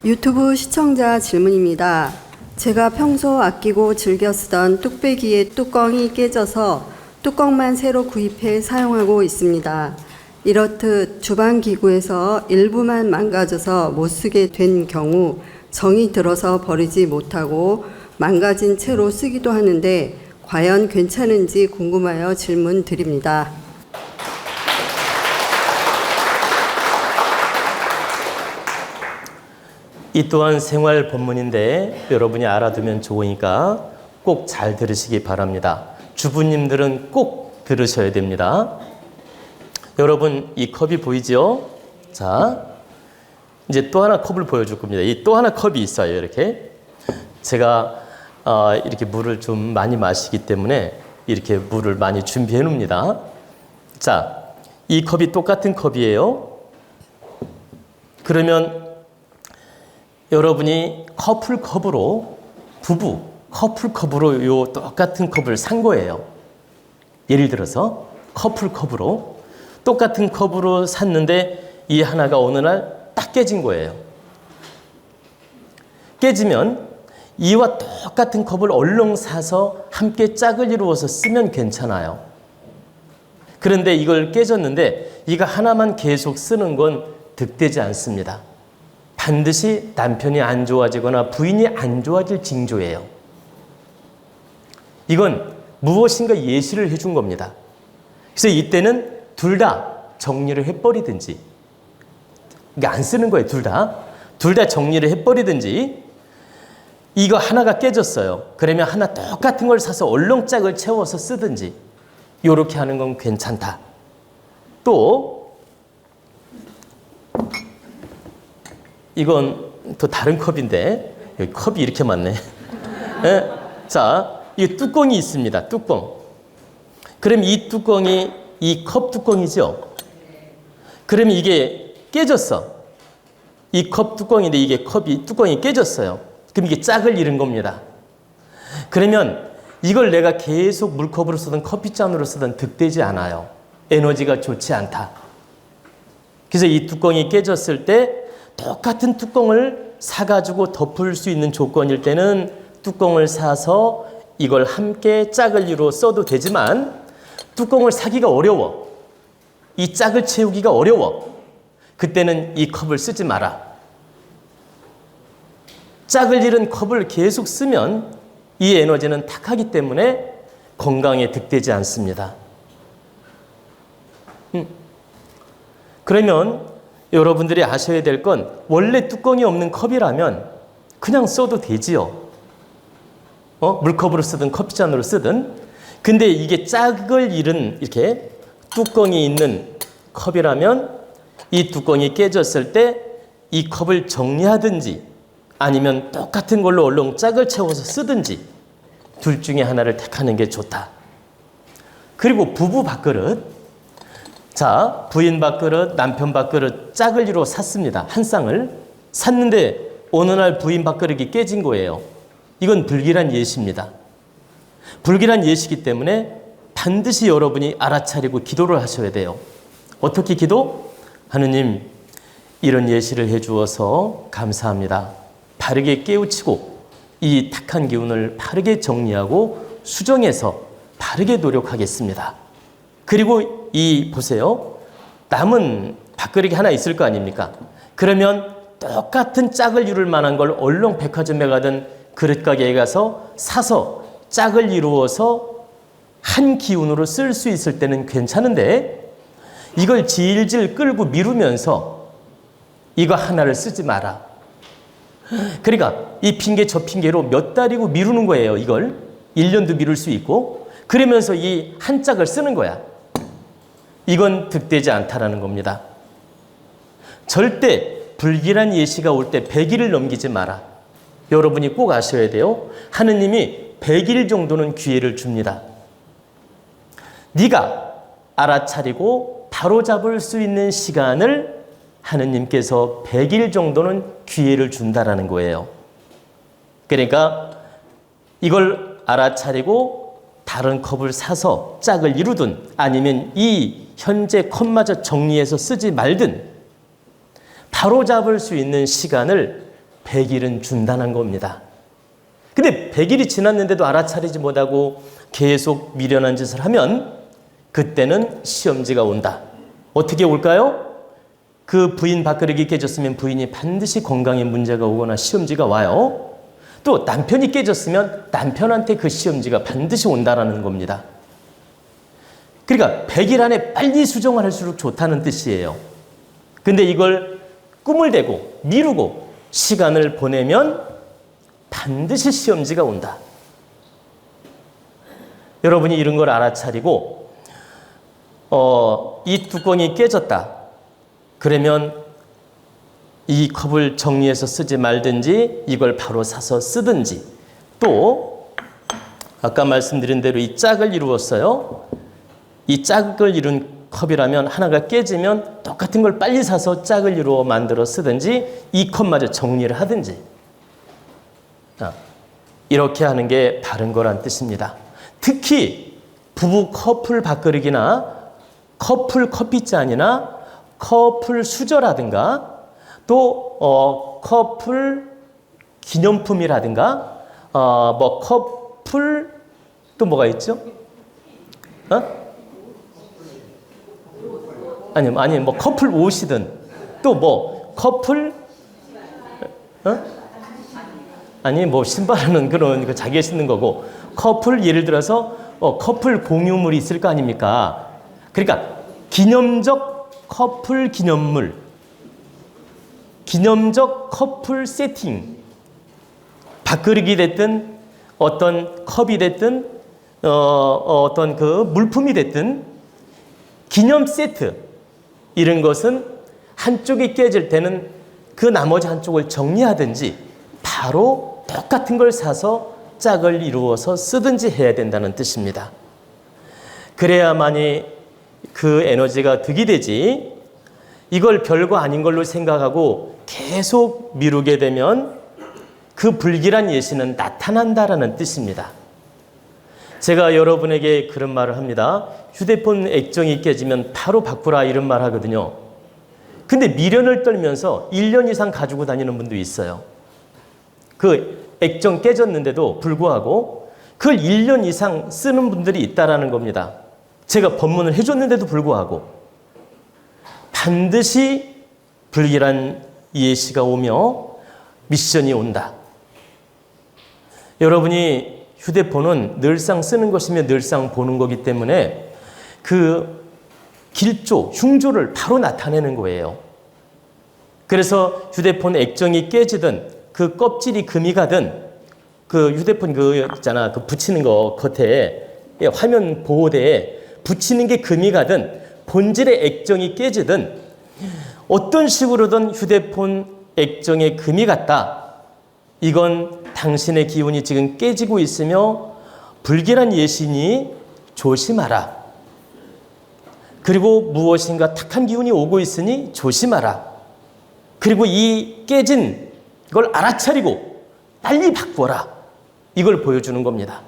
유튜브 시청자 질문입니다. 제가 평소 아끼고 즐겨 쓰던 뚝배기의 뚜껑이 깨져서 뚜껑만 새로 구입해 사용하고 있습니다. 이렇듯 주방 기구에서 일부만 망가져서 못 쓰게 된 경우 정이 들어서 버리지 못하고 망가진 채로 쓰기도 하는데 과연 괜찮은지 궁금하여 질문 드립니다. 이 또한 생활 본문인데 여러분이 알아두면 좋으니까 꼭 잘 들으시기 바랍니다. 주부님들은 꼭 들으셔야 됩니다. 여러분, 이 컵이 보이죠? 자, 이제 또 하나 컵을 보여줄 겁니다. 이 또 하나 컵이 있어요. 이렇게 제가 이렇게 물을 좀 많이 마시기 때문에 이렇게 물을 많이 준비해 놓습니다. 자, 이 컵이 똑같은 컵이에요. 그러면 여러분이 커플컵으로, 부부 커플컵으로 요 똑같은 컵을 산 거예요. 예를 들어서 커플컵으로 똑같은 컵으로 샀는데 이 하나가 어느 날 딱 깨진 거예요. 깨지면 이와 똑같은 컵을 얼른 사서 함께 짝을 이루어서 쓰면 괜찮아요. 그런데 이걸 깨졌는데 이거 하나만 계속 쓰는 건 득되지 않습니다. 반드시 남편이 안 좋아지거나 부인이 안 좋아질 징조예요. 이건 무엇인가 예시를 해준 겁니다. 그래서 이때는 둘 다 정리를 해버리든지, 그러니까 안 쓰는 거예요. 둘 다 정리를 해버리든지, 이거 하나가 깨졌어요. 그러면 하나 똑같은 걸 사서 얼렁짝을 채워서 쓰든지, 이렇게 하는 건 괜찮다. 또 이건 또 다른 컵인데 여기 컵이 이렇게 많네. 네? 자, 이 뚜껑이 있습니다. 뚜껑. 그럼 이 뚜껑이 이 컵 뚜껑이죠. 그럼 이게 깨졌어. 이 컵 뚜껑인데 이게 뚜껑이 깨졌어요. 그럼 이게 짝을 잃은 겁니다. 그러면 이걸 내가 계속 물컵으로 쓰든 커피잔으로 쓰든 득되지 않아요. 에너지가 좋지 않다. 그래서 이 뚜껑이 깨졌을 때 똑같은 뚜껑을 사가지고 덮을 수 있는 조건일 때는 뚜껑을 사서 이걸 함께 짝을 이루어 써도 되지만, 뚜껑을 사기가 어려워. 이 짝을 채우기가 어려워. 그때는 이 컵을 쓰지 마라. 짝을 잃은 컵을 계속 쓰면 이 에너지는 탁하기 때문에 건강에 득되지 않습니다. 그러면 여러분들이 아셔야 될 건, 원래 뚜껑이 없는 컵이라면 그냥 써도 되지요. 물컵으로 쓰든 커피잔으로 쓰든. 근데 이게 짝을 잃은 이렇게 뚜껑이 있는 컵이라면 이 뚜껑이 깨졌을 때 이 컵을 정리하든지 아니면 똑같은 걸로 얼른 짝을 채워서 쓰든지 둘 중에 하나를 택하는 게 좋다. 그리고 부부 밥그릇. 자, 부인 밥그릇, 남편 밥그릇 짝을 이루어 샀습니다. 한 쌍을 샀는데 어느 날 부인 밥그릇이 깨진 거예요. 이건 불길한 예시입니다. 불길한 예시이기 때문에 반드시 여러분이 알아차리고 기도를 하셔야 돼요. 어떻게 기도? 하느님, 이런 예시를 해주어서 감사합니다. 바르게 깨우치고 이 탁한 기운을 바르게 정리하고 수정해서 바르게 노력하겠습니다. 그리고 보세요. 남은 밥그릇이 하나 있을 거 아닙니까? 그러면 똑같은 짝을 이룰 만한 걸 얼른 백화점에 가든 그릇 가게에 가서 사서 짝을 이루어서 한 기운으로 쓸 수 있을 때는 괜찮은데, 이걸 질질 끌고 미루면서 이거 하나를 쓰지 마라. 그러니까 이 핑계 저 핑계로 몇 달이고 미루는 거예요. 이걸 1년도 미룰 수 있고, 그러면서 이 한 짝을 쓰는 거야. 이건 득되지 않다라는 겁니다. 절대 불길한 예시가 올 때 100일을 넘기지 마라. 여러분이 꼭 아셔야 돼요. 하느님이 100일 정도는 기회를 줍니다. 네가 알아차리고 바로잡을 수 있는 시간을 하느님께서 100일 정도는 기회를 준다라는 거예요. 그러니까 이걸 알아차리고 다른 컵을 사서 짝을 이루든 아니면 이 현재 컵마저 정리해서 쓰지 말든 바로잡을 수 있는 시간을 100일은 준다는 겁니다. 근데 100일이 지났는데도 알아차리지 못하고 계속 미련한 짓을 하면 그때는 시험지가 온다. 어떻게 올까요? 그 부인 밥그릇이 깨졌으면 부인이 반드시 건강에 문제가 오거나 시험지가 와요. 또 남편이 깨졌으면 남편한테 그 시험지가 반드시 온다라는 겁니다. 그러니까 100일 안에 빨리 수정을 할수록 좋다는 뜻이에요. 근데 이걸 꿈을 대고 미루고 시간을 보내면 반드시 시험지가 온다. 여러분이 이런 걸 알아차리고 이 뚜껑이 깨졌다. 그러면 이 컵을 정리해서 쓰지 말든지 이걸 바로 사서 쓰든지, 또 아까 말씀드린 대로 이 짝을 이루었어요. 이 짝을 이룬 컵이라면 하나가 깨지면 똑같은 걸 빨리 사서 짝을 이루어 만들어 쓰든지 이 컵마저 정리를 하든지, 이렇게 하는 게 바른 거란 뜻입니다. 특히 부부 커플 밥그릇이나 커플 커피잔이나 커플 수저라든가 또 커플 기념품이라든가 뭐 커플 또 뭐가 있죠? 아니 뭐 커플 옷이든 또 뭐 커플 아니 뭐 신발은 그런 거 자기가 신는 거고, 커플 예를 들어서 커플 공유물이 있을 거 아닙니까? 그러니까 기념적 커플 기념물, 기념적 커플 세팅, 밥그릇이 됐든 어떤 컵이 됐든 어떤 그 물품이 됐든 기념 세트, 이런 것은 한쪽이 깨질 때는 그 나머지 한쪽을 정리하든지 바로 똑같은 걸 사서 짝을 이루어서 쓰든지 해야 된다는 뜻입니다. 그래야만이 그 에너지가 득이 되지, 이걸 별거 아닌 걸로 생각하고 계속 미루게 되면 그 불길한 예시는 나타난다라는 뜻입니다. 제가 여러분에게 그런 말을 합니다. 휴대폰 액정이 깨지면 바로 바꾸라, 이런 말 하거든요. 근데 미련을 떨면서 1년 이상 가지고 다니는 분도 있어요. 그 액정 깨졌는데도 불구하고 그걸 1년 이상 쓰는 분들이 있다라는 겁니다. 제가 법문을 해줬는데도 불구하고 반드시 불길한 예시가 오며 미션이 온다. 여러분이 휴대폰은 늘상 쓰는 것이며 늘상 보는 거기 때문에 그 길조, 흉조를 바로 나타내는 거예요. 그래서 휴대폰 액정이 깨지든 그 껍질이 금이 가든 그 휴대폰 그 있잖아, 그 붙이는 거 겉에 화면 보호대에 붙이는 게 금이 가든 본질의 액정이 깨지든 어떤 식으로든 휴대폰 액정에 금이 갔다. 이건 당신의 기운이 지금 깨지고 있으며 불길한 예시니 조심하라. 그리고 무엇인가 탁한 기운이 오고 있으니 조심하라. 그리고 이 깨진 걸 알아차리고 빨리 바꿔라. 이걸 보여주는 겁니다.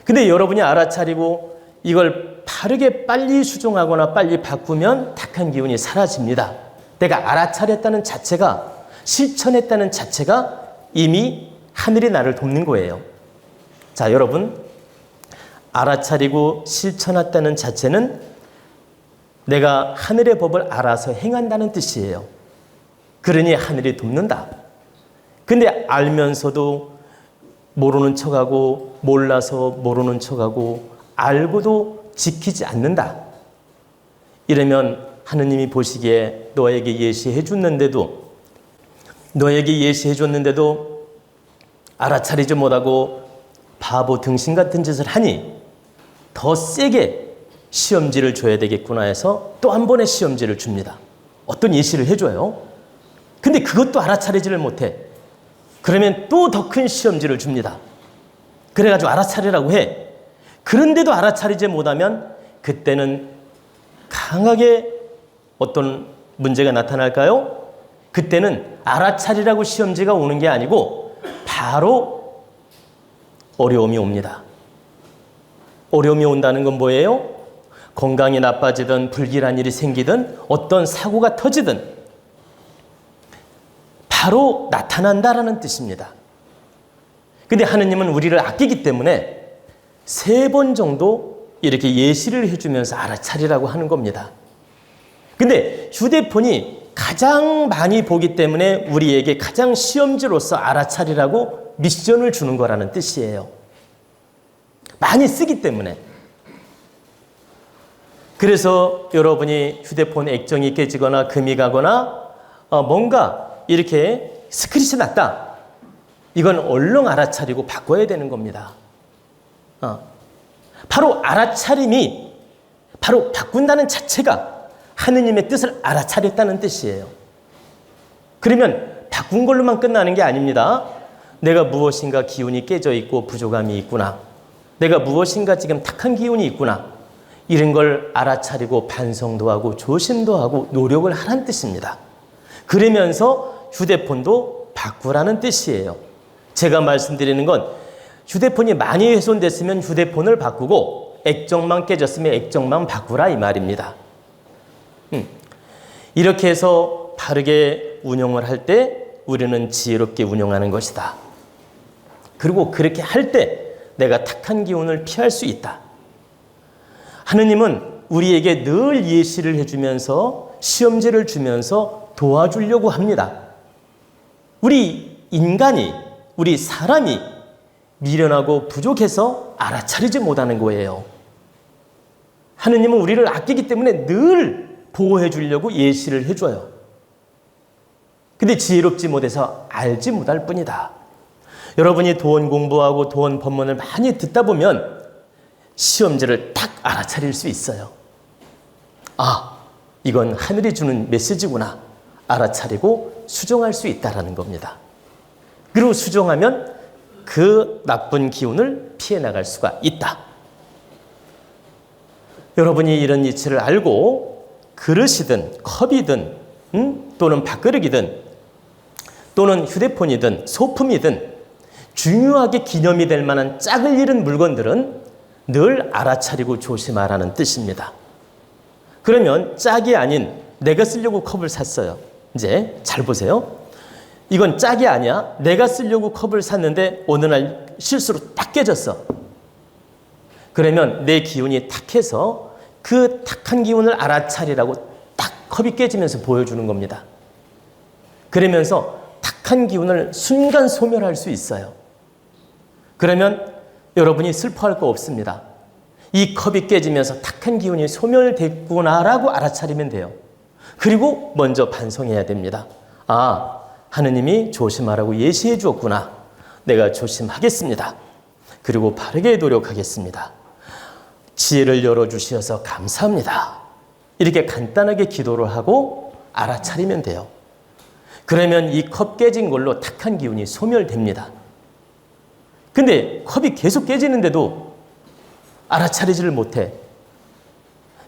근데 여러분이 알아차리고 이걸 바르게 빨리 수정하거나 빨리 바꾸면 탁한 기운이 사라집니다. 내가 알아차렸다는 자체가, 실천했다는 자체가 이미 하늘이 나를 돕는 거예요. 자, 여러분, 알아차리고 실천했다는 자체는 내가 하늘의 법을 알아서 행한다는 뜻이에요. 그러니 하늘이 돕는다. 근데 알면서도 모르는 척하고 몰라서 모르는 척하고 알고도 지키지 않는다. 이러면 하느님이 보시기에 너에게 예시해 줬는데도 알아차리지 못하고 바보 등신 같은 짓을 하니 더 세게 시험지를 줘야 되겠구나 해서 또 한 번의 시험지를 줍니다. 어떤 예시를 해줘요. 근데 그것도 알아차리지를 못해. 그러면 또 더 큰 시험지를 줍니다. 그래가지고 알아차리라고 해. 그런데도 알아차리지 못하면 그때는 강하게 어떤 문제가 나타날까요? 그때는 알아차리라고 시험지가 오는 게 아니고 바로 어려움이 옵니다. 어려움이 온다는 건 뭐예요? 건강이 나빠지든 불길한 일이 생기든 어떤 사고가 터지든 바로 나타난다라는 뜻입니다. 근데 하느님은 우리를 아끼기 때문에 3번 정도 이렇게 예시를 해주면서 알아차리라고 하는 겁니다. 근데 휴대폰이 가장 많이 보기 때문에 우리에게 가장 시험지로서 알아차리라고 미션을 주는 거라는 뜻이에요. 많이 쓰기 때문에. 그래서 여러분이 휴대폰 액정이 깨지거나 금이 가거나 뭔가 이렇게 스크래치 났다. 이건 얼른 알아차리고 바꿔야 되는 겁니다. 바로 알아차림이 바로 바꾼다는 자체가 하느님의 뜻을 알아차렸다는 뜻이에요. 그러면 바꾼 걸로만 끝나는 게 아닙니다. 내가 무엇인가 기운이 깨져 있고 부족함이 있구나. 내가 무엇인가 지금 탁한 기운이 있구나. 이런 걸 알아차리고 반성도 하고 조심도 하고 노력을 하라는 뜻입니다. 그러면서 휴대폰도 바꾸라는 뜻이에요. 제가 말씀드리는 건 휴대폰이 많이 훼손됐으면 휴대폰을 바꾸고 액정만 깨졌으면 액정만 바꾸라 이 말입니다. 이렇게 해서 바르게 운영을 할 때 우리는 지혜롭게 운영하는 것이다. 그리고 그렇게 할 때 내가 탁한 기운을 피할 수 있다. 하느님은 우리에게 늘 예시를 해주면서 시험지를 주면서 도와주려고 합니다. 우리 인간이, 우리 사람이 미련하고 부족해서 알아차리지 못하는 거예요. 하느님은 우리를 아끼기 때문에 늘 보호해 주려고 예시를 해줘요. 근데 지혜롭지 못해서 알지 못할 뿐이다. 여러분이 도원 공부하고 도원 법문을 많이 듣다 보면 시험지를 딱 알아차릴 수 있어요. 아, 이건 하늘이 주는 메시지구나. 알아차리고 수정할 수 있다는 겁니다. 그리고 수정하면 그 나쁜 기운을 피해 나갈 수가 있다. 여러분이 이런 이치를 알고 그릇이든 컵이든 또는 밥그릇이든 또는 휴대폰이든 소품이든 중요하게 기념이 될 만한 짝을 잃은 물건들은 늘 알아차리고 조심하라는 뜻입니다. 그러면 짝이 아닌 내가 쓰려고 컵을 샀어요. 이제 잘 보세요. 이건 짝이 아니야. 내가 쓰려고 컵을 샀는데 어느 날 실수로 딱 깨졌어. 그러면 내 기운이 탁해서 그 탁한 기운을 알아차리라고 딱 컵이 깨지면서 보여주는 겁니다. 그러면서 탁한 기운을 순간 소멸할 수 있어요. 그러면 여러분이 슬퍼할 거 없습니다. 이 컵이 깨지면서 탁한 기운이 소멸됐구나라고 알아차리면 돼요. 그리고 먼저 반성해야 됩니다. 아, 하느님이 조심하라고 예시해 주었구나. 내가 조심하겠습니다. 그리고 바르게 노력하겠습니다. 지혜를 열어주셔서 감사합니다. 이렇게 간단하게 기도를 하고 알아차리면 돼요. 그러면 이 컵 깨진 걸로 탁한 기운이 소멸됩니다. 근데 컵이 계속 깨지는데도 알아차리지를 못해.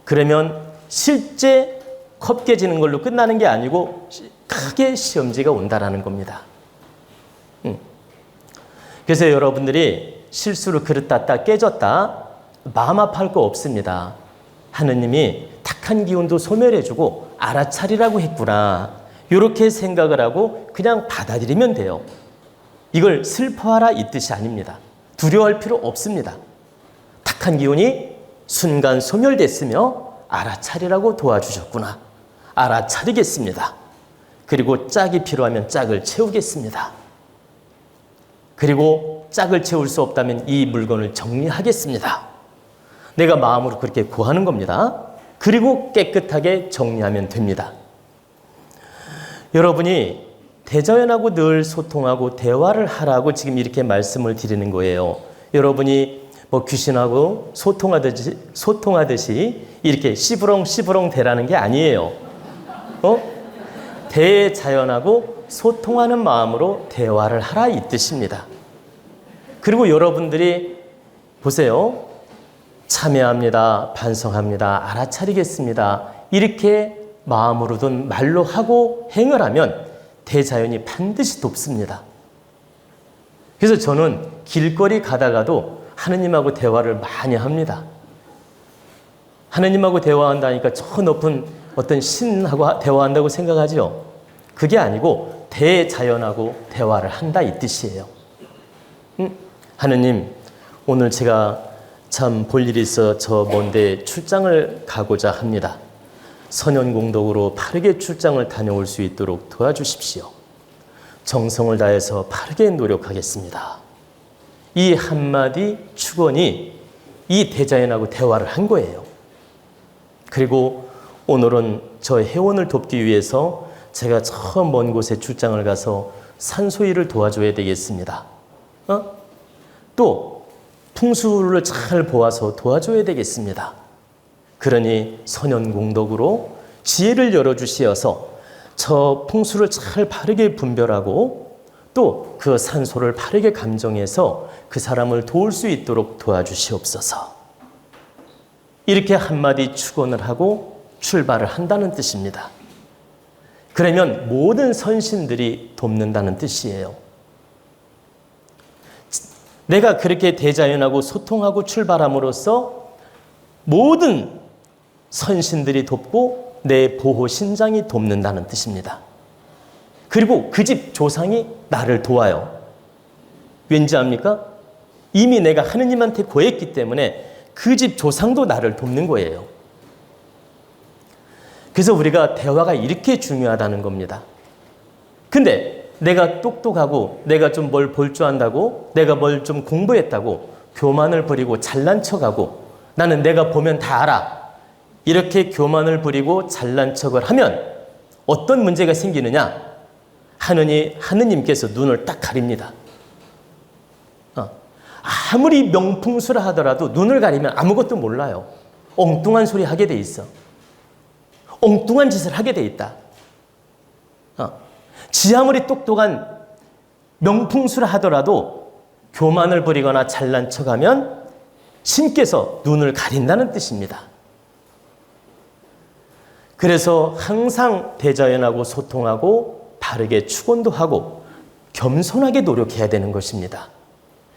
그러면 실제 컵 깨지는 걸로 끝나는 게 아니고 크게 시험지가 온다라는 겁니다. 그래서 여러분들이 실수로 그릇 땄다 깨졌다 마음 아파할 거 없습니다. 하느님이 탁한 기운도 소멸해주고 알아차리라고 했구나. 이렇게 생각을 하고 그냥 받아들이면 돼요. 이걸 슬퍼하라 이 뜻이 아닙니다. 두려워할 필요 없습니다. 탁한 기운이 순간 소멸됐으며 알아차리라고 도와주셨구나. 알아차리겠습니다. 그리고 짝이 필요하면 짝을 채우겠습니다. 그리고 짝을 채울 수 없다면 이 물건을 정리하겠습니다. 내가 마음으로 그렇게 구하는 겁니다. 그리고 깨끗하게 정리하면 됩니다. 여러분이 대자연하고 늘 소통하고 대화를 하라고 지금 이렇게 말씀을 드리는 거예요. 여러분이 뭐 귀신하고 소통하듯이 이렇게 시부렁 대라는 게 아니에요. 대자연하고 소통하는 마음으로 대화를 하라 이 뜻입니다. 그리고 여러분들이 보세요. 참여합니다. 반성합니다. 알아차리겠습니다. 이렇게 마음으로든 말로 하고 행을 하면 대자연이 반드시 돕습니다. 그래서 저는 길거리 가다가도 하느님하고 대화를 많이 합니다. 하느님하고 대화한다니까 저 높은 어떤 신하고 대화한다고 생각하죠. 그게 아니고 대자연하고 대화를 한다 이 뜻이에요. 하느님, 오늘 제가 참 볼 일이 있어 저 먼데 출장을 가고자 합니다. 선연공덕으로 바르게 출장을 다녀올 수 있도록 도와주십시오. 정성을 다해서 바르게 노력하겠습니다. 이 한마디 축원이 이 대자연하고 대화를 한 거예요. 그리고 오늘은 저 회원을 돕기 위해서 제가 저 먼 곳에 출장을 가서 산소일을 도와줘야 되겠습니다. 또 풍수를 잘 보아서 도와줘야 되겠습니다. 그러니 선연공덕으로 지혜를 열어주시어서 저 풍수를 잘 바르게 분별하고 또 그 산소를 바르게 감정해서 그 사람을 도울 수 있도록 도와주시옵소서. 이렇게 한마디 축원을 하고 출발을 한다는 뜻입니다. 그러면 모든 선신들이 돕는다는 뜻이에요. 내가 그렇게 대자연하고 소통하고 출발함으로써 모든 선신들이 돕고 내 보호신장이 돕는다는 뜻입니다. 그리고 그 집 조상이 나를 도와요. 왠지 압니까? 이미 내가 하느님한테 고했기 때문에 그 집 조상도 나를 돕는 거예요. 그래서 우리가 대화가 이렇게 중요하다는 겁니다. 근데 내가 똑똑하고 내가 좀 뭘 볼 줄 안다고 내가 뭘 좀 공부했다고 교만을 부리고 잘난 척하고 나는 내가 보면 다 알아. 이렇게 교만을 부리고 잘난 척을 하면 어떤 문제가 생기느냐? 하느님께서 눈을 딱 가립니다. 아무리 명풍수라 하더라도 눈을 가리면 아무것도 몰라요. 엉뚱한 소리 하게 돼 있어. 엉뚱한 짓을 하게 돼 있다. 지 아무리 똑똑한 명풍수라 하더라도 교만을 부리거나 잘난 척하면 신께서 눈을 가린다는 뜻입니다. 그래서 항상 대자연하고 소통하고 바르게 축원도 하고 겸손하게 노력해야 되는 것입니다.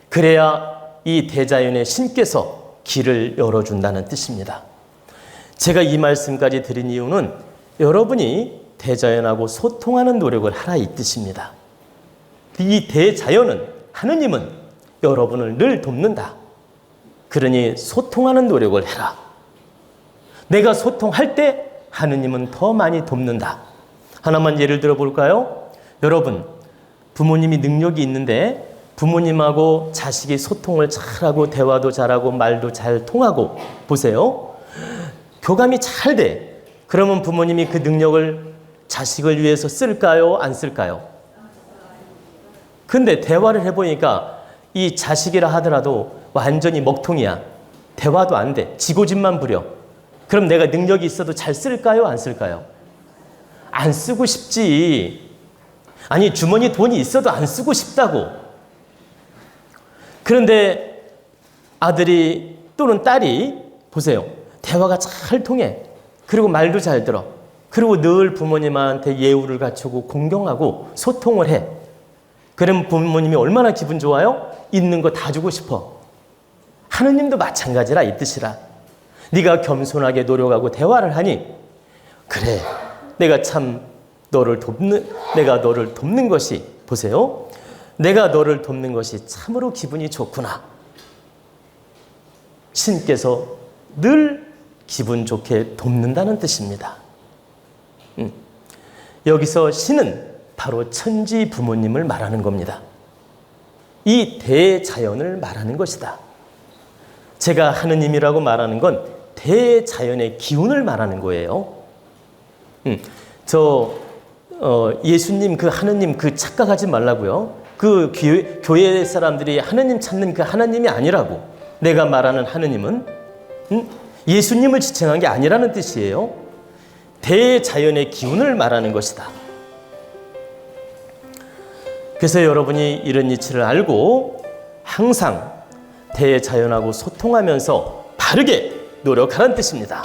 그래야 이 대자연의 신께서 길을 열어준다는 뜻입니다. 제가 이 말씀까지 드린 이유는 여러분이 대자연하고 소통하는 노력을 하라 이 뜻입니다. 이 대자연은 하느님은 여러분을 늘 돕는다. 그러니 소통하는 노력을 해라. 내가 소통할 때 하느님은 더 많이 돕는다. 하나만 예를 들어 볼까요? 여러분, 부모님이 능력이 있는데 부모님하고 자식이 소통을 잘하고 대화도 잘하고 말도 잘 통하고 보세요. 교감이 잘 돼. 그러면 부모님이 그 능력을 자식을 위해서 쓸까요? 안 쓸까요? 근데 대화를 해보니까 이 자식이라 하더라도 완전히 먹통이야. 대화도 안 돼. 지고집만 부려. 그럼 내가 능력이 있어도 잘 쓸까요? 안 쓸까요? 안 쓰고 싶지. 아니, 주머니 돈이 있어도 안 쓰고 싶다고. 그런데 아들이 또는 딸이 보세요. 대화가 잘 통해. 그리고 말도 잘 들어. 그리고 늘 부모님한테 예우를 갖추고 공경하고 소통을 해. 그럼 부모님이 얼마나 기분 좋아요? 있는 거 다 주고 싶어. 하느님도 마찬가지라 이 뜻이라. 네가 겸손하게 노력하고 대화를 하니 그래, 내가 너를 돕는 것이 보세요. 내가 너를 돕는 것이 참으로 기분이 좋구나. 신께서 늘 기분 좋게 돕는다는 뜻입니다. 여기서 신은 바로 천지 부모님을 말하는 겁니다. 이 대자연을 말하는 것이다. 제가 하느님이라고 말하는 건 대자연의 기운을 말하는 거예요. 예수님 그 하느님 그 착각하지 말라고요. 그 교회 사람들이 하느님 찾는 그 하나님이 아니라고. 내가 말하는 하느님은 예수님을 지칭한 게 아니라는 뜻이에요. 대자연의 기운을 말하는 것이다. 그래서 여러분이 이런 이치를 알고 항상 대자연하고 소통하면서 바르게 노력하라는 뜻입니다.